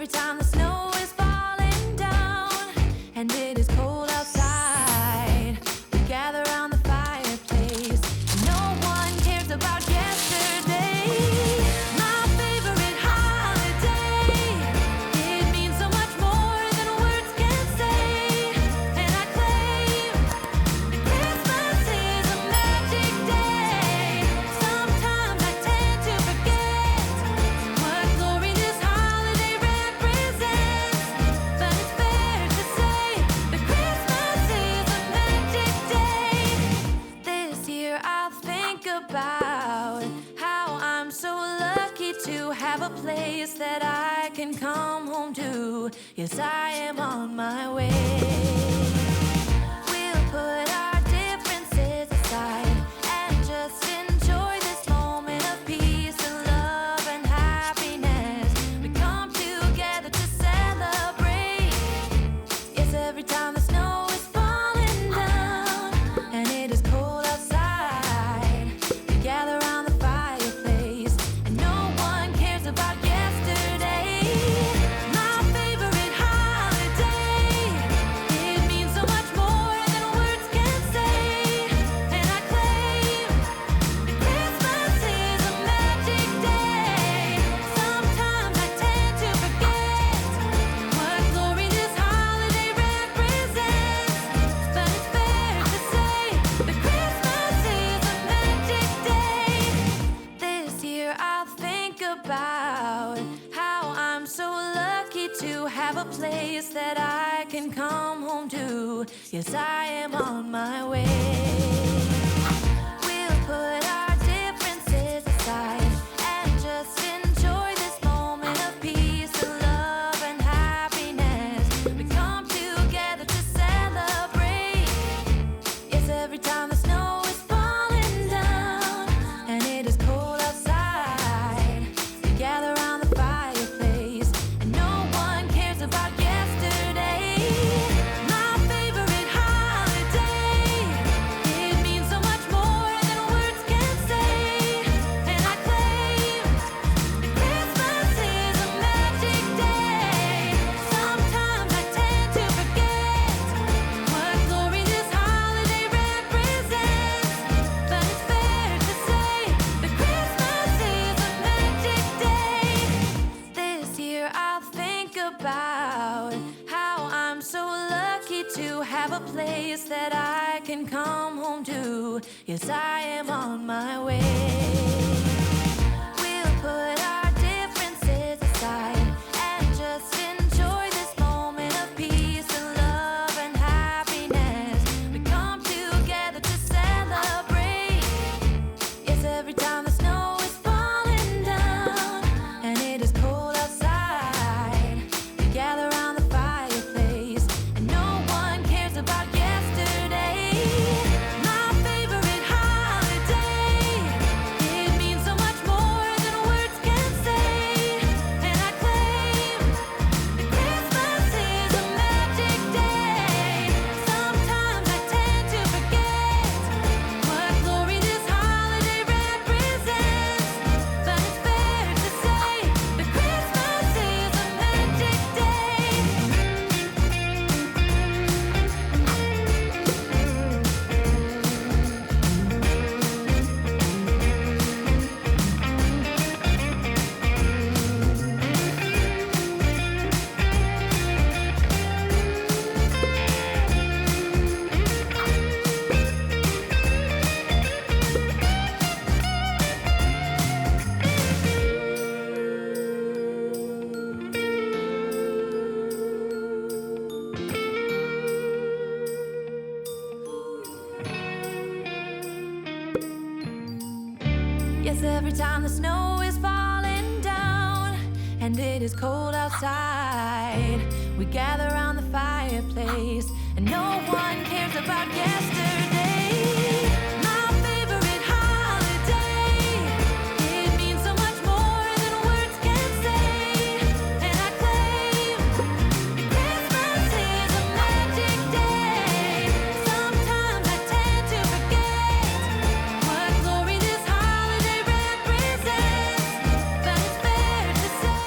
every time the snow is falling down and it is cold outside, we gather around the fireplace. No one cares about yesterday. My favorite holiday. It means so much more than words can say. And I claim Christmas is a magic day. Sometimes I tend to forget what glory this holiday represents. But it's fair to say that Christmas is a magic day. This year I'll think about how I'm so lucky to have a place that I can come home to. Yes, I am on my way. We'll put our differences aside and just enjoy this moment of peace and love and happiness. We come together to celebrate. Yes, every time the snow is falling down and it is cold outside, we gather around the fireplace and no one cares about yesterday. My favorite holiday. It means so much more than words can say. And I claim that Christmas is a magic day. Sometimes I tend to forget what glory this holiday represents. But it's fair to say that Christmas is a magic day. This year I'll think about how I'm so lucky to have a place that I can come home to. Yes, I am on my way. We'll put our differences aside and just enjoy this moment of peace and love and happiness. We come together to celebrate. Yes, every time the snow is falling down and it is cold outside, we gather around the fireplace and no one cares about yesterday. My favorite holiday. It means so much more than words can say. And I claim that Christmas is a magic day. Sometimes I tend to forget what glory this holiday represents. But it's fair to say that Christmas is a magic day. This year I'll think about how I'm so lucky to have a place that I can come home to. Yes, I am on my way. We'll put our differences aside and just enjoy this moment of peace and love and happiness. We come together to celebrate. Yes, every time the snow is falling down and it is cold outside, we gather around the fireplace and no one cares about yesterday. My favorite holiday. It means so much more than words can say. And I claim that Christmas is a magic day. Sometimes I tend to forget what glory this holiday represents. But it's fair to say that Christmas is a magic day. Yes, every time the snow is falling down and it is cold outside, we gather around the fireplace and no one cares about yesterday. My favorite holiday. It means so much more than words can say. And I claim that Christmas is a magic day. Sometimes I tend to forget what glory this holiday represents. But it's fair to say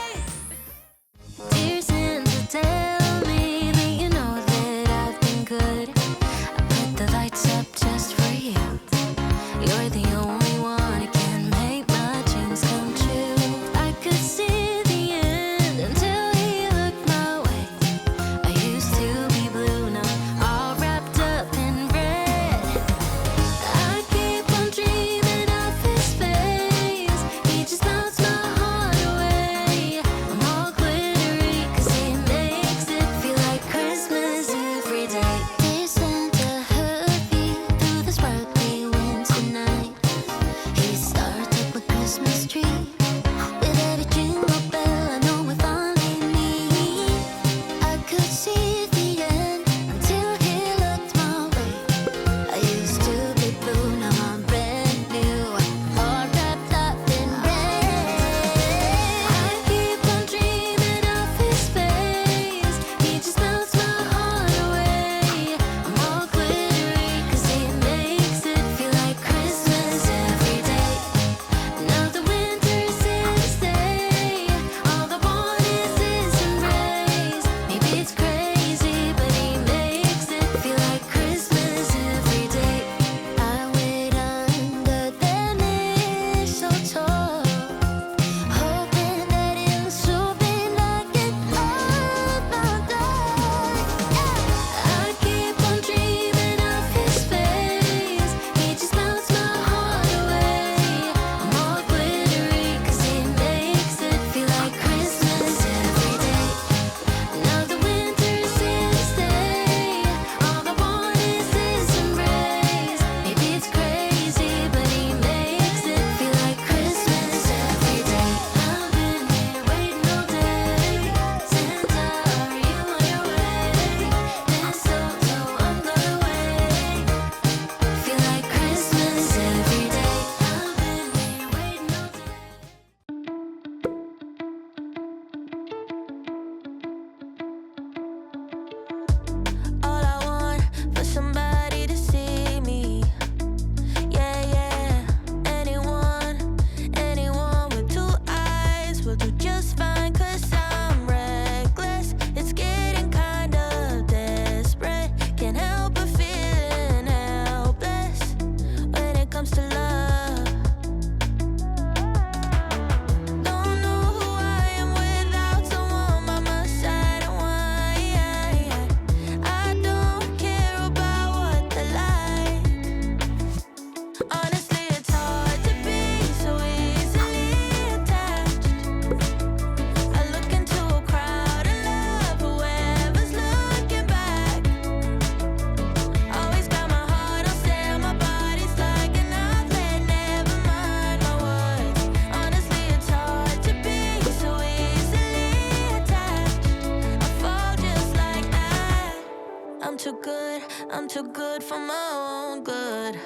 I'm too good for my own good.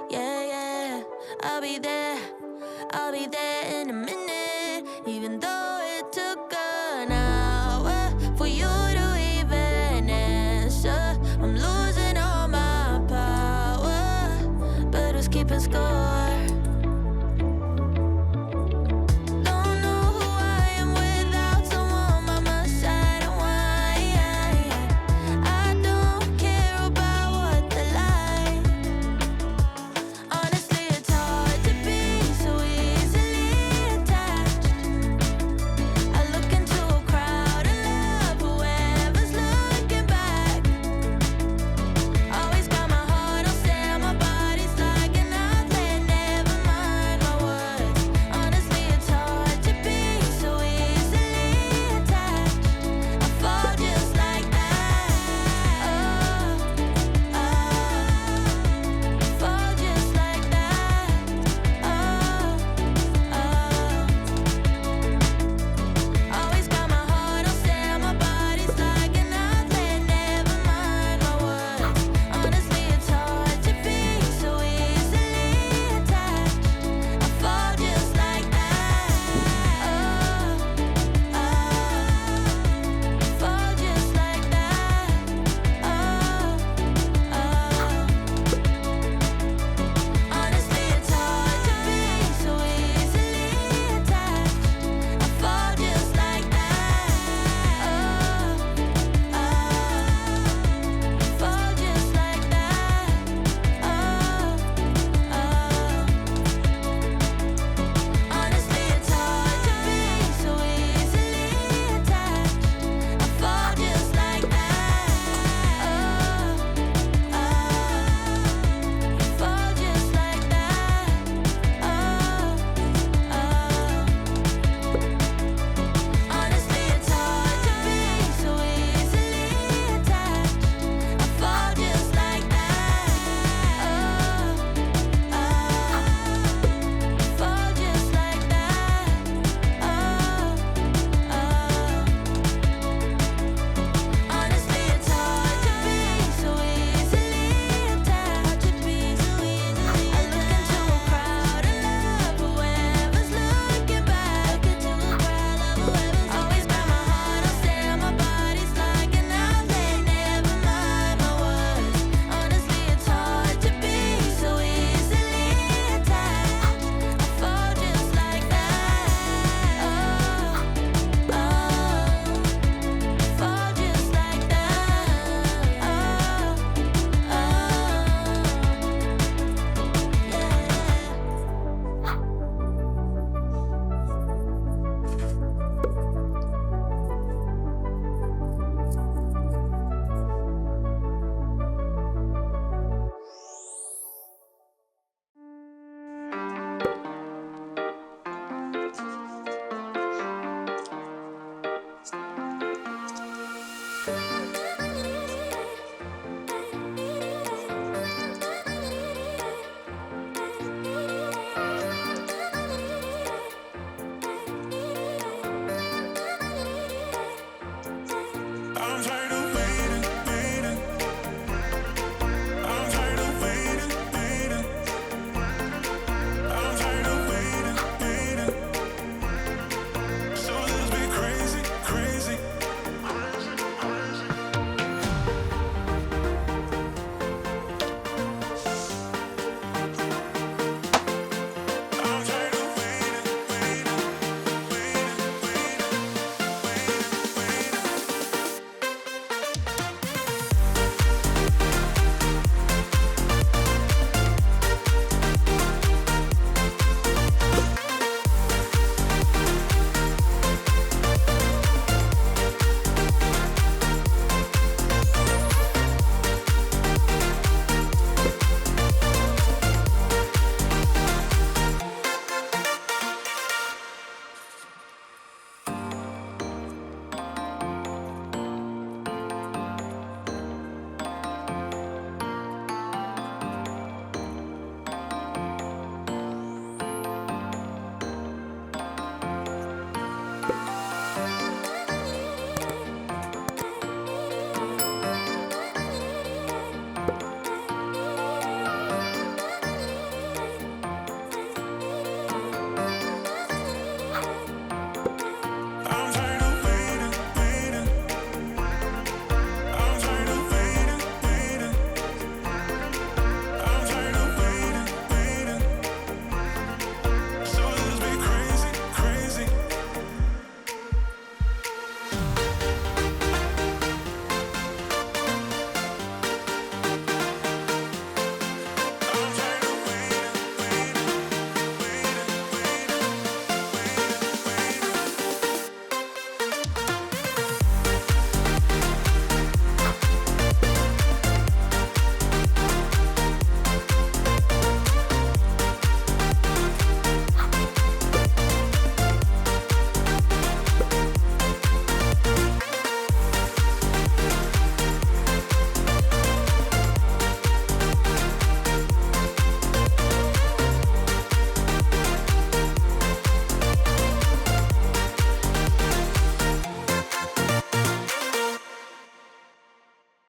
Yeah, yeah, I'll be there in a minute. Even though it took an hour for you to even answer. I'm losing all my power, but who's keeping score?